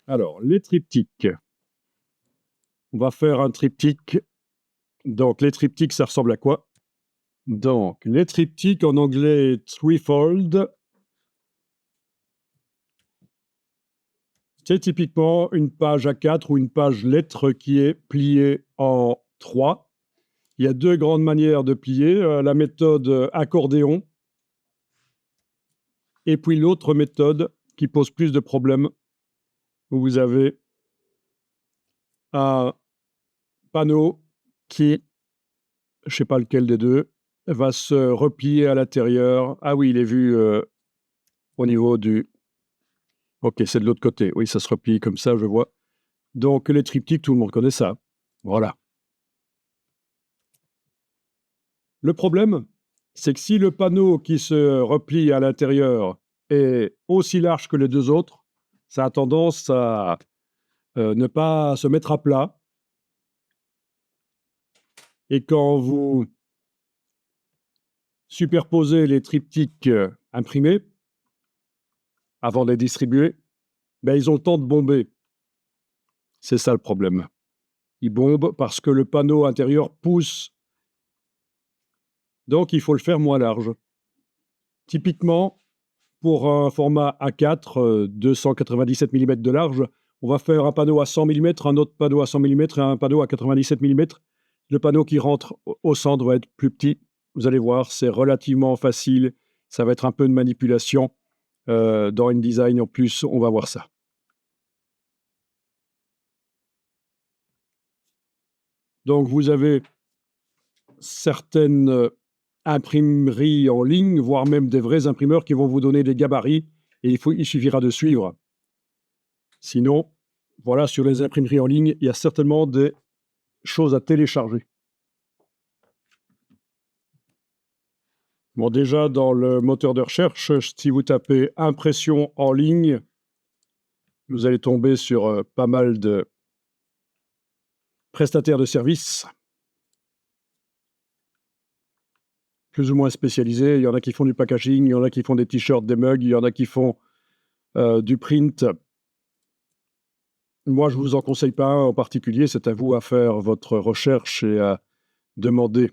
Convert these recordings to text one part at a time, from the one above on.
Alors, les triptyques. On va faire un triptyque. Donc, les triptyques, ça ressemble à quoi? Donc, les triptyques, en anglais, threefold. C'est typiquement une page A4 ou une page lettre qui est pliée en 3. Il y a deux grandes manières de plier, la méthode accordéon et puis l'autre méthode qui pose plus de problèmes, où vous avez un panneau qui, je ne sais pas lequel des deux, va se replier à l'intérieur. Ah oui, il est vu au niveau du... Ok, c'est de l'autre côté. Oui, ça se replie comme ça, je vois. Donc, les triptyques, tout le monde connaît ça. Voilà. Le problème, c'est que si le panneau qui se replie à l'intérieur est aussi large que les deux autres, ça a tendance à ne pas se mettre à plat. Et quand vous superposez les triptyques imprimés, avant de les distribuer, ben, ils ont le temps de bomber. C'est ça le problème. Ils bombent parce que le panneau intérieur pousse. Donc, il faut le faire moins large. Typiquement, pour un format A4, 297 mm de large, on va faire un panneau à 100 mm, un autre panneau à 100 mm et un panneau à 97 mm. Le panneau qui rentre au centre va être plus petit. Vous allez voir, c'est relativement facile. Ça va être un peu de manipulation. Dans InDesign, en plus, on va voir ça. Donc, vous avez certaines imprimeries en ligne, voire même des vrais imprimeurs qui vont vous donner des gabarits et il suffira de suivre. Sinon, voilà, sur les imprimeries en ligne, il y a certainement des choses à télécharger. Bon, déjà, dans le moteur de recherche, si vous tapez impression en ligne, vous allez tomber sur pas mal de prestataires de services, plus ou moins spécialisés. Il y en a qui font du packaging, il y en a qui font des t-shirts, des mugs, il y en a qui font du print. Moi, je ne vous en conseille pas un en particulier, c'est à vous à faire votre recherche et à demander.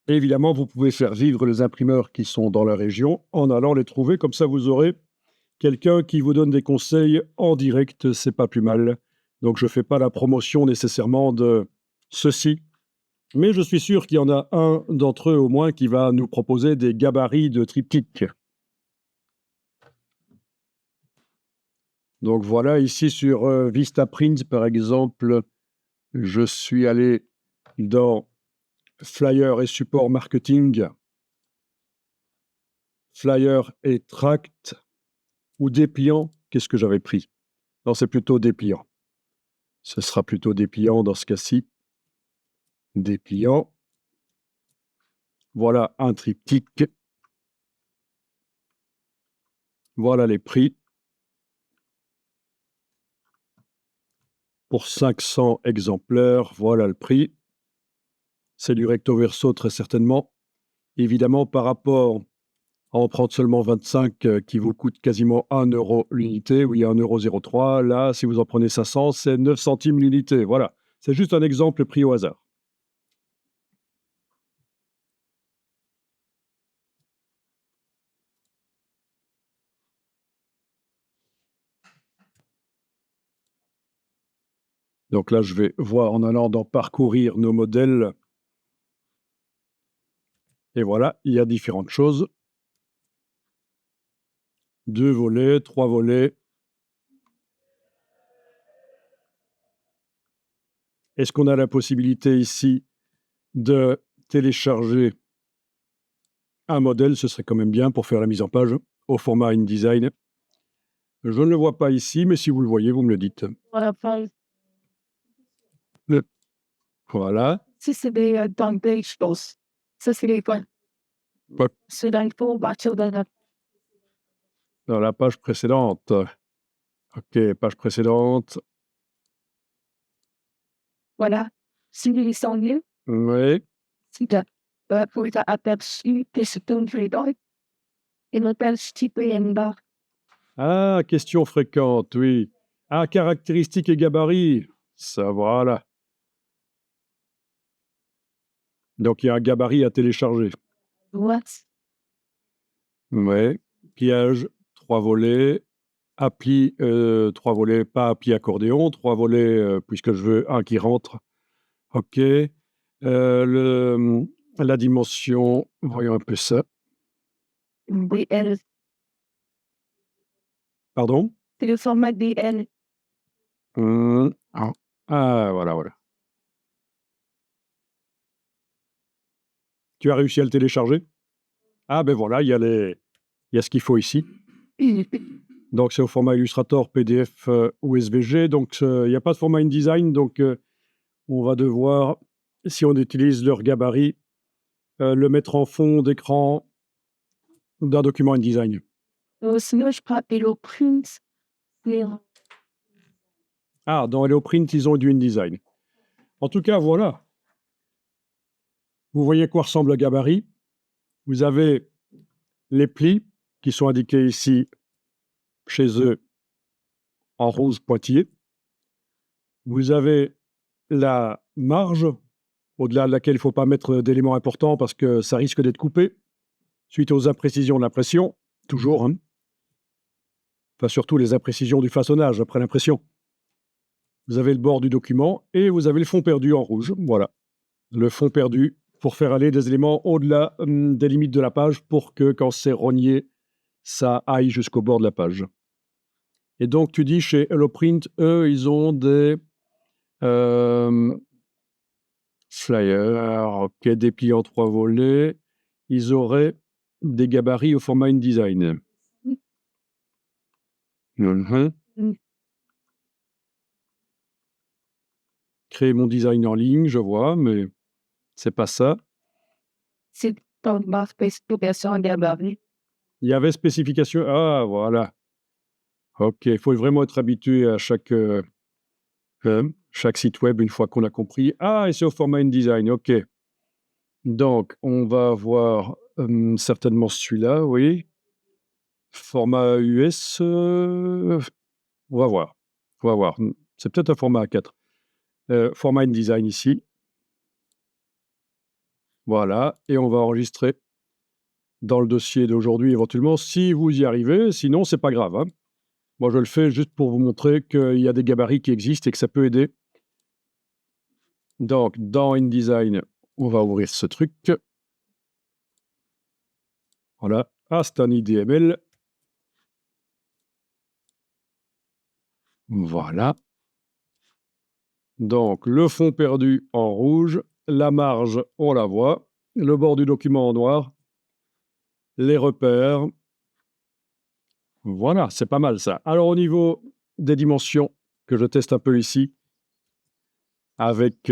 Et évidemment, vous pouvez faire vivre les imprimeurs qui sont dans la région en allant les trouver. Comme ça, vous aurez quelqu'un qui vous donne des conseils en direct, c'est pas plus mal. Donc, je ne fais pas la promotion nécessairement de ceci, mais je suis sûr qu'il y en a un d'entre eux au moins qui va nous proposer des gabarits de triptyque. Donc voilà, ici sur Vistaprint, par exemple, je suis allé dans Flyer et support marketing, Flyer et tract, ou dépliant. Qu'est-ce que j'avais pris? Non, c'est plutôt dépliant. Ce sera plutôt dépliant dans ce cas-ci. Dépliant. Voilà un triptyque. Voilà les prix. Pour 500 exemplaires, voilà le prix. C'est du recto verso très certainement. Évidemment, par rapport à en prendre seulement 25 qui vous coûte quasiment 1 euro l'unité, oui, 1,03 €. Là, si vous en prenez 500, c'est 9 centimes l'unité. Voilà. C'est juste un exemple pris au hasard. Donc là, je vais voir en allant dans parcourir nos modèles. Et voilà, il y a différentes choses. 2 volets, 3 volets. Est-ce qu'on a la possibilité ici de télécharger un modèle? Ce serait quand même bien pour faire la mise en page au format InDesign. Je ne le vois pas ici, mais si vous le voyez, vous me le dites. Voilà. Si c'est des choses. Ça, c'est les points. Pas C'est dans le fond, dans la page précédente. OK, page précédente. Voilà. Si vous descendez, Oui. c'est vous avez aperçu que c'est un freedom. Et le page type est en bas. Ah, question fréquente, oui. Ah, caractéristiques et gabarits. Ça, voilà. Donc, il y a un gabarit à télécharger. What? Oui. Pliage, 3 volets. Appli, 3 volets, pas appli accordéon, 3 volets, puisque je veux un qui rentre. OK. La dimension, voyons un peu ça. DL. Pardon? C'est le format DL. Ah, ah, voilà, voilà. Tu as réussi à le télécharger? Ah, ben voilà, il y a ce qu'il faut ici. Donc, c'est au format Illustrator, PDF ou SVG. Donc, il n'y a pas de format InDesign. Donc, on va devoir, si on utilise leur gabarit, le mettre en fond d'écran d'un document InDesign. Sinon, je prends Hello Print. Ah, dans HelloPrint, ils ont du InDesign. En tout cas, voilà. Vous voyez à quoi ressemble le gabarit. Vous avez les plis qui sont indiqués ici, chez eux, en rose pointillé. Vous avez la marge, au-delà de laquelle il ne faut pas mettre d'éléments importants parce que ça risque d'être coupé, suite aux imprécisions de l'impression, toujours. Hein. Enfin, surtout les imprécisions du façonnage après l'impression. Vous avez le bord du document et vous avez le fond perdu en rouge. Voilà. Le fond perdu pour faire aller des éléments au-delà des limites de la page pour que, quand c'est rogné, ça aille jusqu'au bord de la page. Et donc, tu dis chez HelloPrint, eux, ils ont des flyers, ok, dépliés en 3 volets. Ils auraient des gabarits au format InDesign. Mhm. Créer mon design en ligne, je vois, mais c'est pas ça. C'est dans ma spécification gabarit. Il y avait spécification. Ah, voilà. Ok, il faut vraiment être habitué à chaque site web une fois qu'on a compris. Ah, et c'est au format InDesign, ok. Donc, on va avoir certainement celui-là, oui. Format US, on va voir. On va voir. C'est peut-être un format A4. Format InDesign ici. Voilà. Et on va enregistrer dans le dossier d'aujourd'hui éventuellement, si vous y arrivez. Sinon, c'est pas grave. Hein. Moi, je le fais juste pour vous montrer qu'il y a des gabarits qui existent et que ça peut aider. Donc, dans InDesign, on va ouvrir ce truc. Voilà. Ah, c'est un IDML. Voilà. Donc, le fond perdu en rouge, la marge, on la voit, le bord du document en noir, les repères. Voilà, c'est pas mal ça. Alors, au niveau des dimensions, que je teste un peu ici, avec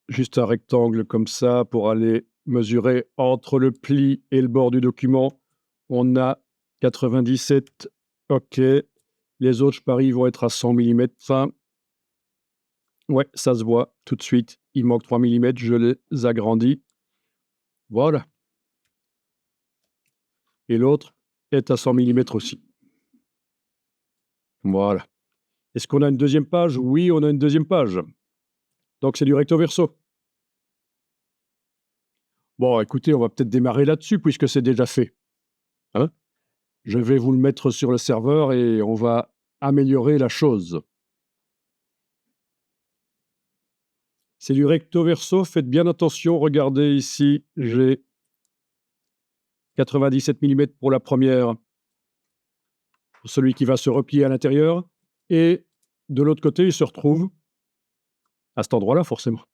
juste un rectangle comme ça pour aller mesurer entre le pli et le bord du document, on a 97. OK. Les autres, je parie, vont être à 100 mm. Enfin, ouais, ça se voit tout de suite. Il manque 3 mm, je les agrandis. Voilà. Et l'autre est à 100 mm aussi. Voilà. Est-ce qu'on a une deuxième page? Oui, on a une deuxième page. Donc, c'est du recto verso. Bon, écoutez, on va peut-être démarrer là-dessus puisque c'est déjà fait. Hein? Je vais vous le mettre sur le serveur et on va améliorer la chose. C'est du recto verso. Faites bien attention. Regardez ici, j'ai 97 mm pour la première, pour celui qui va se replier à l'intérieur. Et de l'autre côté, il se retrouve à cet endroit-là, forcément,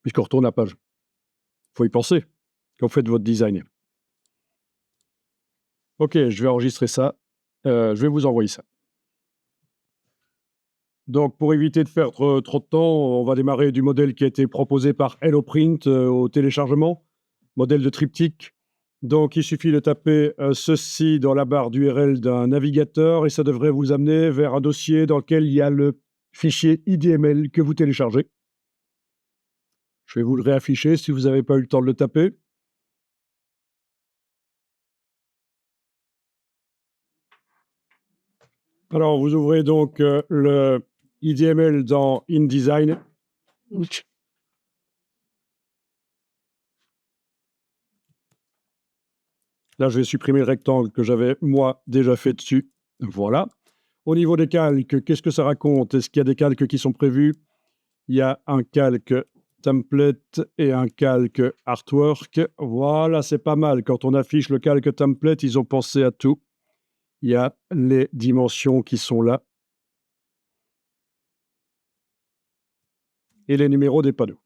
puisqu'on retourne la page. Il faut y penser quand vous faites votre design. OK, je vais enregistrer ça. Je vais vous envoyer ça. Donc, pour éviter de perdre trop de temps, on va démarrer du modèle qui a été proposé par HelloPrint au téléchargement. Modèle de triptyque Donc, il suffit de taper ceci dans la barre d'URL d'un navigateur et ça devrait vous amener vers un dossier dans lequel il y a le fichier IDML que vous téléchargez. Je vais vous le réafficher si vous n'avez pas eu le temps de le taper. Alors, vous ouvrez donc le IDML dans InDesign. Là, je vais supprimer le rectangle que j'avais, moi, déjà fait dessus. Voilà. Au niveau des calques, qu'est-ce que ça raconte? Est-ce qu'il y a des calques qui sont prévus? Il y a un calque template et un calque artwork. Voilà, c'est pas mal. Quand on affiche le calque template, ils ont pensé à tout. Il y a les dimensions qui sont là. Et les numéros des panneaux.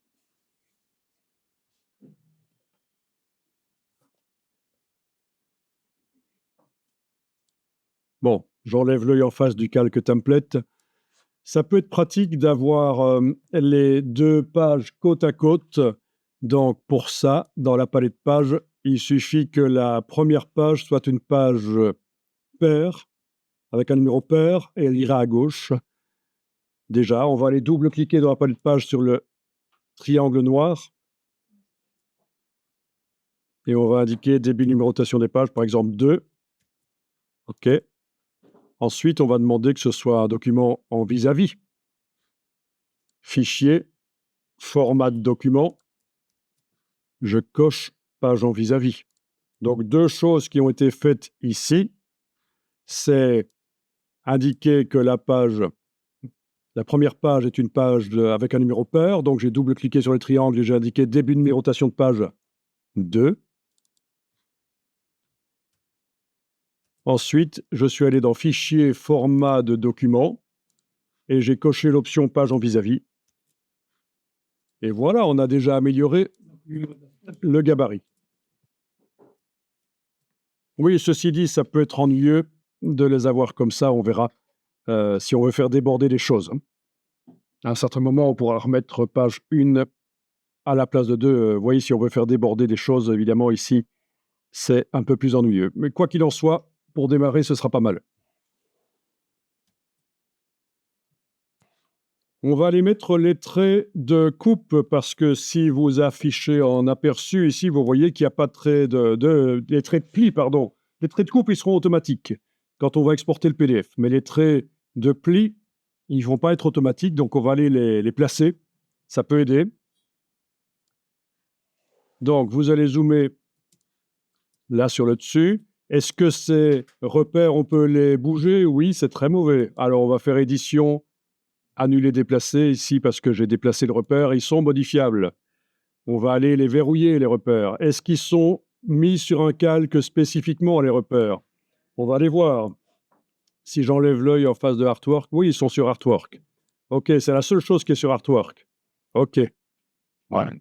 Bon, j'enlève l'œil en face du calque template. Ça peut être pratique d'avoir les deux pages côte à côte. Donc, pour ça, dans la palette pages, il suffit que la première page soit une page paire, avec un numéro pair, et elle ira à gauche. Déjà, on va aller double-cliquer dans la palette page sur le triangle noir. Et on va indiquer début numérotation des pages, par exemple 2. OK. Ensuite, on va demander que ce soit un document en vis-à-vis. Fichier, format de document. Je coche page en vis-à-vis. Donc, deux choses qui ont été faites ici, c'est indiquer que la première page est une page avec un numéro pair. Donc, j'ai double-cliqué sur le triangle et j'ai indiqué début de numérotation de page 2. Ensuite, je suis allé dans Fichier, format de document et j'ai coché l'option page en vis-à-vis. Et voilà, on a déjà amélioré le gabarit. Oui, ceci dit, ça peut être ennuyeux de les avoir comme ça, on verra si on veut faire déborder les choses. À un certain moment, on pourra remettre page 1 à la place de 2. Vous voyez, si on veut faire déborder des choses, évidemment, ici, c'est un peu plus ennuyeux. Mais quoi qu'il en soit, pour démarrer, ce sera pas mal. On va aller mettre les traits de coupe parce que si vous affichez en aperçu ici, vous voyez qu'il n'y a pas de traits les traits de pli, pardon. Les traits de coupe, ils seront automatiques quand on va exporter le PDF. Mais les traits de pli, ils ne vont pas être automatiques, donc on va aller les placer. Ça peut aider. Donc, vous allez zoomer là sur le dessus. Est-ce que ces repères, on peut les bouger? Oui, c'est très mauvais. Alors, on va faire édition, annuler, déplacer ici parce que j'ai déplacé le repère. Ils sont modifiables. On va aller les verrouiller, les repères. Est-ce qu'ils sont mis sur un calque spécifiquement, les repères? On va aller voir. Si j'enlève l'œil en face de Artwork, oui, ils sont sur Artwork. OK, c'est la seule chose qui est sur Artwork. OK. Voilà.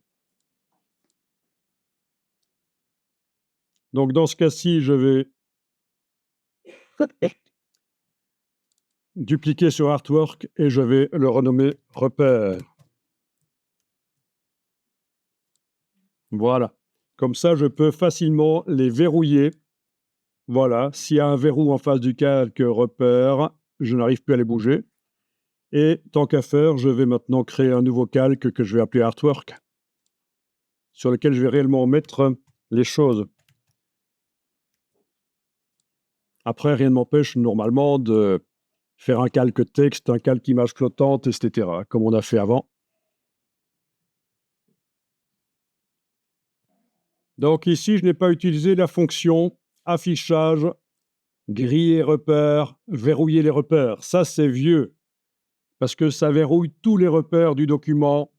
Donc, dans ce cas-ci, je vais dupliquer sur Artwork et je vais le renommer repère. Voilà. Comme ça, je peux facilement les verrouiller. Voilà. S'il y a un verrou en face du calque repère, je n'arrive plus à les bouger. Et tant qu'à faire, je vais maintenant créer un nouveau calque que je vais appeler Artwork, sur lequel je vais réellement mettre les choses. Après, rien ne m'empêche normalement de faire un calque texte, un calque image flottante, etc., comme on a fait avant. Donc ici, je n'ai pas utilisé la fonction affichage, griller repères, verrouiller les repères. Ça, c'est vieux, parce que ça verrouille tous les repères du document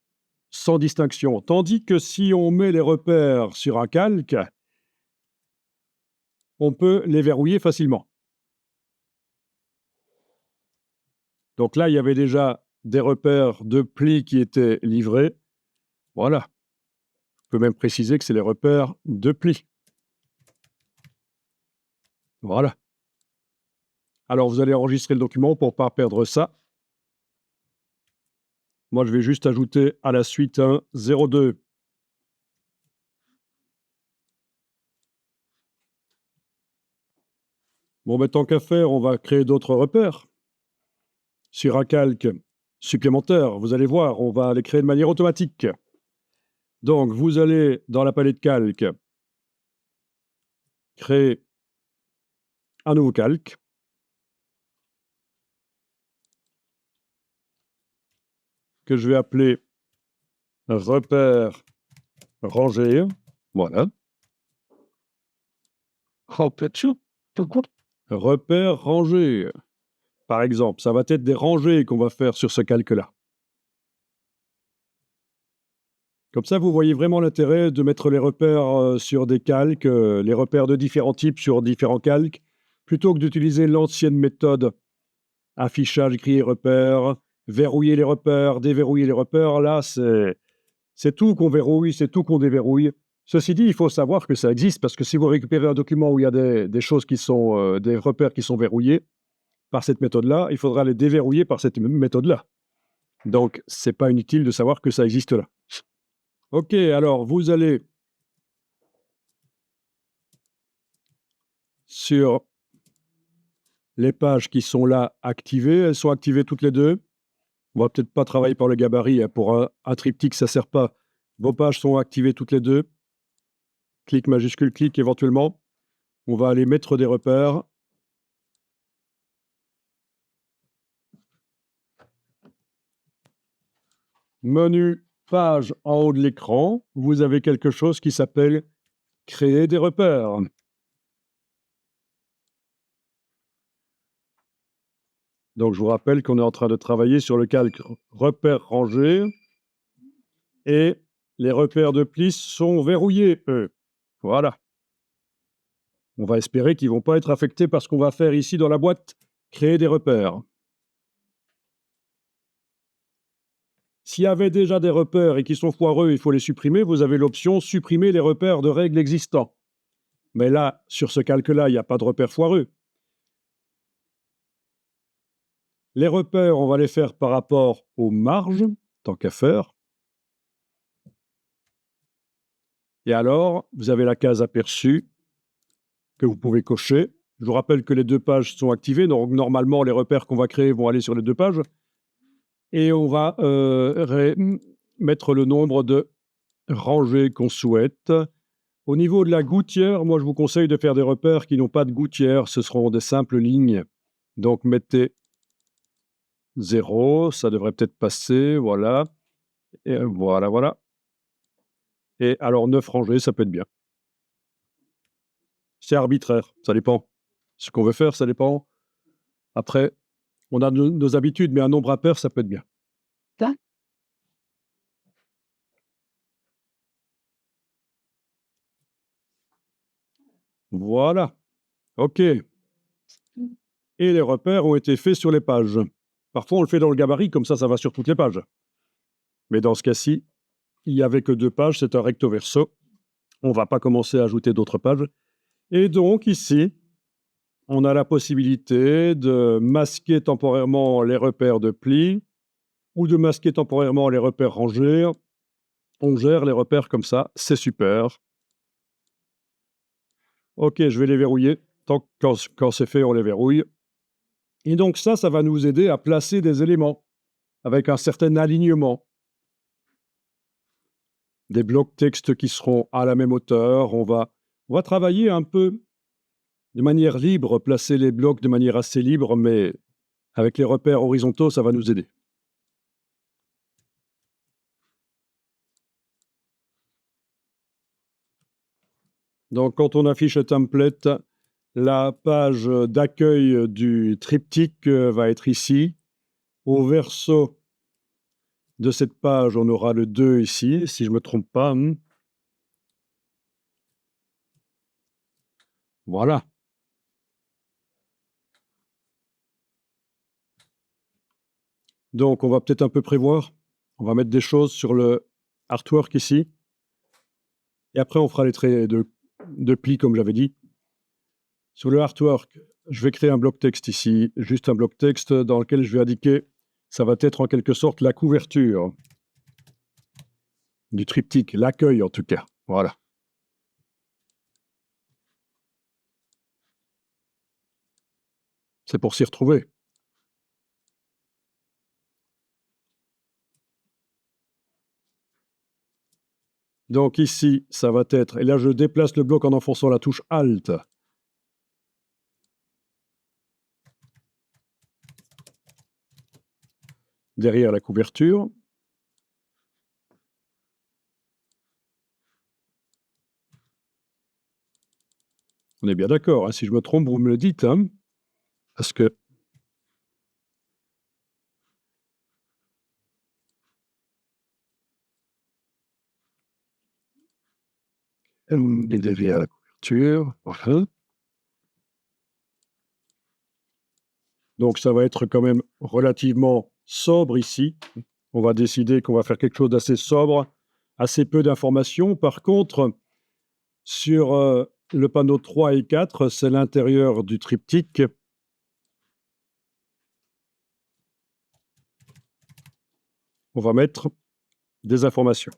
sans distinction. Tandis que si on met les repères sur un calque, on peut les verrouiller facilement. Donc là, il y avait déjà des repères de plis qui étaient livrés. Voilà. Je peux même préciser que c'est les repères de plis. Voilà. Alors, vous allez enregistrer le document pour ne pas perdre ça. Moi, je vais juste ajouter à la suite un 02. Bon, mais tant qu'à faire, on va créer d'autres repères sur un calque supplémentaire. Vous allez voir, on va les créer de manière automatique. Donc, vous allez dans la palette calque, créer un nouveau calque. Que je vais appeler repère rangé. Voilà. Repère rangé. Par exemple, ça va être des rangées qu'on va faire sur ce calque-là. Comme ça, vous voyez vraiment l'intérêt de mettre les repères sur des calques, les repères de différents types sur différents calques, plutôt que d'utiliser l'ancienne méthode affichage, grille repères, verrouiller les repères, déverrouiller les repères. Là, c'est tout qu'on verrouille, c'est tout qu'on déverrouille. Ceci dit, il faut savoir que ça existe parce que si vous récupérez un document où il y a des choses qui sont, des repères qui sont verrouillés par cette méthode-là, il faudra les déverrouiller par cette même méthode-là. Donc, c'est pas inutile de savoir que ça existe là. OK, alors vous allez sur les pages qui sont là activées. Elles sont activées toutes les deux. On va peut-être pas travailler par le gabarit, hein. Pour un triptyque, ça sert pas. Vos pages sont activées toutes les deux. Clic majuscule, clic éventuellement. On va aller mettre des repères. Menu page en haut de l'écran, vous avez quelque chose qui s'appelle créer des repères. Donc, je vous rappelle qu'on est en train de travailler sur le calque repères rangés et les repères de plis sont verrouillés, eux. Voilà. On va espérer qu'ils ne vont pas être affectés par ce qu'on va faire ici dans la boîte, créer des repères. S'il y avait déjà des repères et qui sont foireux, il faut les supprimer, vous avez l'option supprimer les repères de règles existants. Mais là, sur ce calque-là, il n'y a pas de repères foireux. Les repères, on va les faire par rapport aux marges, tant qu'à faire. Et alors, vous avez la case aperçue que vous pouvez cocher. Je vous rappelle que les deux pages sont activées, donc normalement, les repères qu'on va créer vont aller sur les deux pages. Et on va mettre le nombre de rangées qu'on souhaite. Au niveau de la gouttière, moi, je vous conseille de faire des repères qui n'ont pas de gouttière. Ce seront des simples lignes. Donc, mettez 0. Ça devrait peut-être passer. Voilà. Et voilà, voilà. Et alors, 9 rangées, ça peut être bien. C'est arbitraire. Ça dépend. Ce qu'on veut faire, ça dépend. Après, on a nos habitudes, mais un nombre impair, ça peut être bien. Voilà. OK. Et les repères ont été faits sur les pages. Parfois, on le fait dans le gabarit, comme ça va sur toutes les pages. Mais dans ce cas-ci, il n'y avait que 2 pages, c'est un recto verso. On ne va pas commencer à ajouter d'autres pages. Et donc, ici, on a la possibilité de masquer temporairement les repères de plis ou de masquer temporairement les repères rangés. On gère les repères comme ça, c'est super. OK, je vais les verrouiller. Quand c'est fait, on les verrouille. Et donc ça va nous aider à placer des éléments avec un certain alignement. Des blocs texte qui seront à la même hauteur. On va travailler un peu de manière libre, placer les blocs de manière assez libre, mais avec les repères horizontaux, ça va nous aider. Donc, quand on affiche le template, la page d'accueil du triptyque va être ici. Au verso de cette page, on aura le 2 ici, si je ne me trompe pas. Voilà. Donc, on va peut-être un peu prévoir. On va mettre des choses sur le artwork ici. Et après, on fera les traits de plis, comme j'avais dit. Sur le artwork, je vais créer un bloc texte ici, juste un bloc texte dans lequel je vais indiquer, ça va être en quelque sorte la couverture du triptyque, l'accueil en tout cas. Voilà. C'est pour s'y retrouver. Donc ici, ça va être... Et là, je déplace le bloc en enfonçant la touche Alt. Derrière la couverture. On est bien d'accord, hein, si je me trompe, vous me le dites, hein, parce que... Et derrière la couverture, voilà. Donc ça va être quand même relativement sobre ici. On va décider qu'on va faire quelque chose d'assez sobre, assez peu d'informations. Par contre, sur le panneau 3 et 4, c'est l'intérieur du triptyque. On va mettre des informations.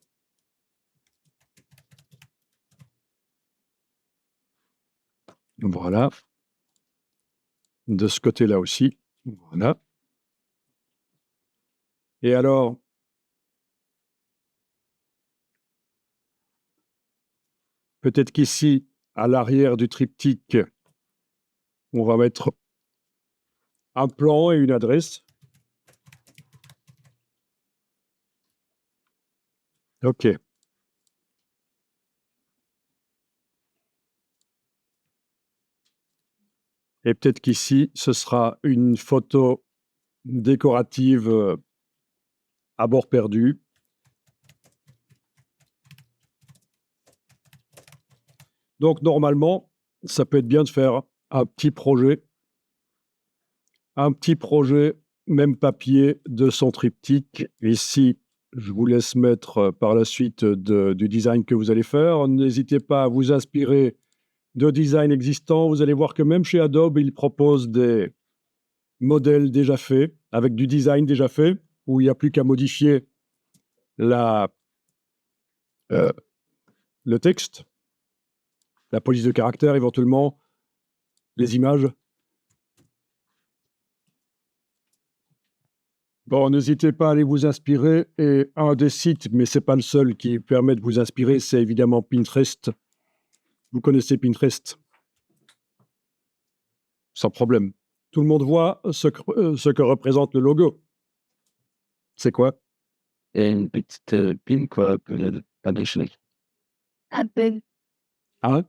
Voilà. De ce côté-là aussi. Voilà. Et alors, peut-être qu'ici, à l'arrière du triptyque, on va mettre un plan et une adresse. OK. Et peut-être qu'ici, ce sera une photo décorative à bord perdu. Donc, normalement, ça peut être bien de faire un petit projet, même papier, de son triptyque. Ici, je vous laisse mettre par la suite du design que vous allez faire. N'hésitez pas à vous inspirer de design existants. Vous allez voir que même chez Adobe, ils proposent des modèles déjà faits, avec du design déjà fait, où il n'y a plus qu'à modifier le texte, la police de caractère éventuellement, les images. Bon, n'hésitez pas à aller vous inspirer. Et un des sites, mais ce n'est pas le seul qui permet de vous inspirer, c'est évidemment Pinterest. Vous connaissez Pinterest? Sans problème. Tout le monde voit ce que représente le logo. C'est quoi? Une petite pin, quoi, pas d'échelle. Apple. Hein?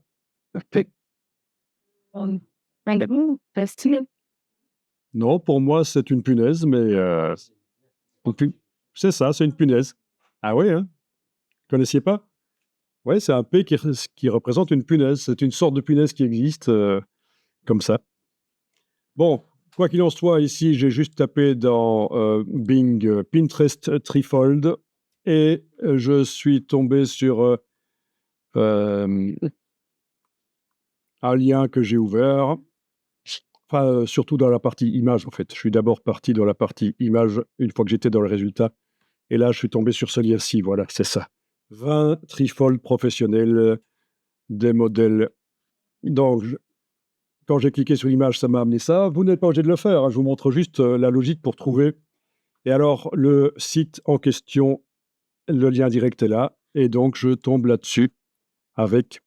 Fait Facile. Non, pour moi, c'est une punaise, mais c'est ça, c'est une punaise. Ah oui, hein? Vous connaissiez pas? Oui, c'est un P qui représente une punaise. C'est une sorte de punaise qui existe comme ça. Bon, quoi qu'il en soit, ici, j'ai juste tapé dans Bing Pinterest Threefold et je suis tombé sur un lien que j'ai ouvert. Enfin, surtout dans la partie image, en fait. Je suis d'abord parti dans la partie image une fois que j'étais dans le résultat. Et là, je suis tombé sur ce lien-ci. Voilà, c'est ça. 20 trifolds professionnels des modèles. Donc, quand j'ai cliqué sur l'image, ça m'a amené ça. Vous n'êtes pas obligé de le faire, hein. Je vous montre juste la logique pour trouver. Et alors, le site en question, le lien direct est là. Et donc, je tombe là-dessus avec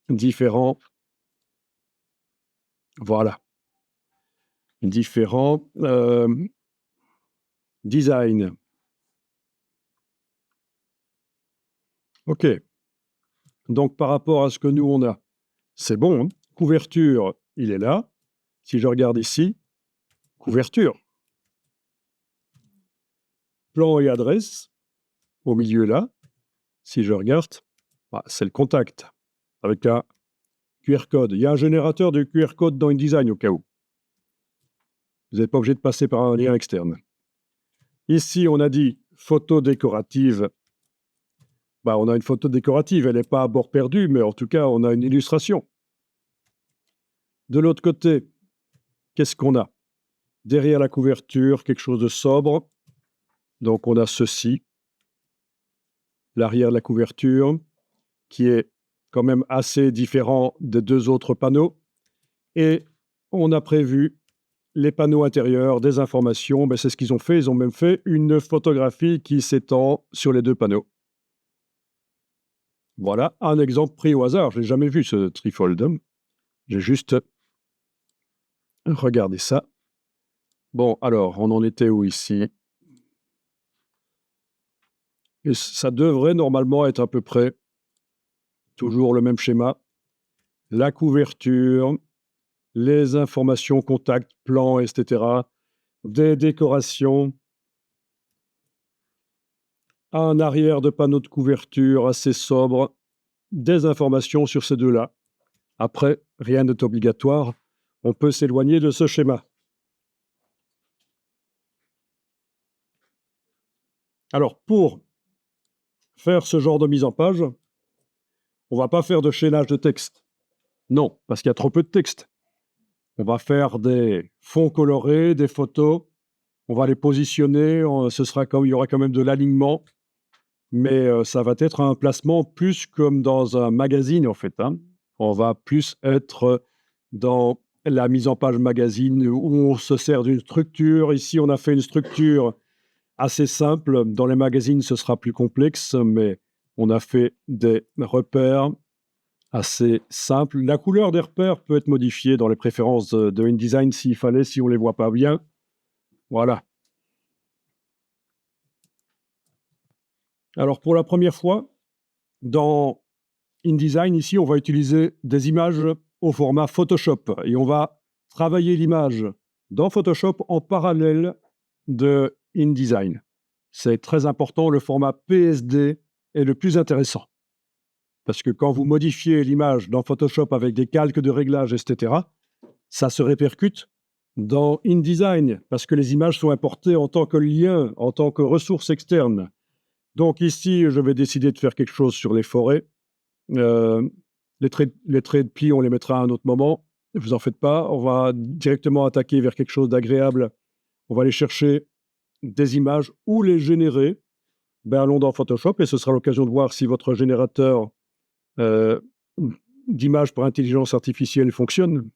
différents... Voilà. Différents designs. OK. Donc, par rapport à ce que nous, on a, c'est bon, hein. Couverture, il est là. Si je regarde ici, couverture. Plan et adresse, au milieu là. Si je regarde, c'est le contact avec un QR code. Il y a un générateur de QR code dans InDesign au cas où. Vous n'êtes pas obligé de passer par un lien externe. Ici, on a dit photo décorative. On a une photo décorative. Elle n'est pas à bord perdu, mais en tout cas, on a une illustration. De l'autre côté, qu'est-ce qu'on a? Derrière la couverture, quelque chose de sobre. Donc, on a ceci. L'arrière de la couverture, qui est quand même assez différent des deux autres panneaux. Et on a prévu les panneaux intérieurs, des informations, ben, c'est ce qu'ils ont fait. Ils ont même fait une photographie qui s'étend sur les 2 panneaux. Voilà un exemple pris au hasard. Je l'ai jamais vu ce trifold. J'ai juste regardé ça. Bon, alors, on en était où ici? Et ça devrait normalement être à peu près toujours le même schéma. La couverture, les informations, contacts, plans, etc. Des décorations. Un arrière de panneau de couverture assez sobre. Des informations sur ces 2-là. Après, rien n'est obligatoire. On peut s'éloigner de ce schéma. Alors, pour faire ce genre de mise en page, on ne va pas faire de chaînage de texte. Non, parce qu'il y a trop peu de texte. On va faire des fonds colorés, des photos. On va les positionner. Il y aura quand même de l'alignement. Mais ça va être un placement plus comme dans un magazine, en fait. On va plus être dans la mise en page magazine où on se sert d'une structure. Ici, on a fait une structure assez simple. Dans les magazines, ce sera plus complexe, mais on a fait des repères assez simples. La couleur des repères peut être modifiée dans les préférences de InDesign s'il fallait, si on ne les voit pas bien. Voilà. Alors, pour la première fois, dans InDesign, ici, on va utiliser des images au format Photoshop et on va travailler l'image dans Photoshop en parallèle de InDesign. C'est très important, le format PSD est le plus intéressant. Parce que quand vous modifiez l'image dans Photoshop avec des calques de réglage, etc., ça se répercute dans InDesign parce que les images sont importées en tant que lien, en tant que ressource externe. Donc ici, je vais décider de faire quelque chose sur les forêts. Les traits de pli, on les mettra à un autre moment. Ne vous en faites pas. On va directement attaquer vers quelque chose d'agréable. On va aller chercher des images ou les générer. Ben, allons dans Photoshop et ce sera l'occasion de voir si votre générateur d'images par intelligence artificielle fonctionne.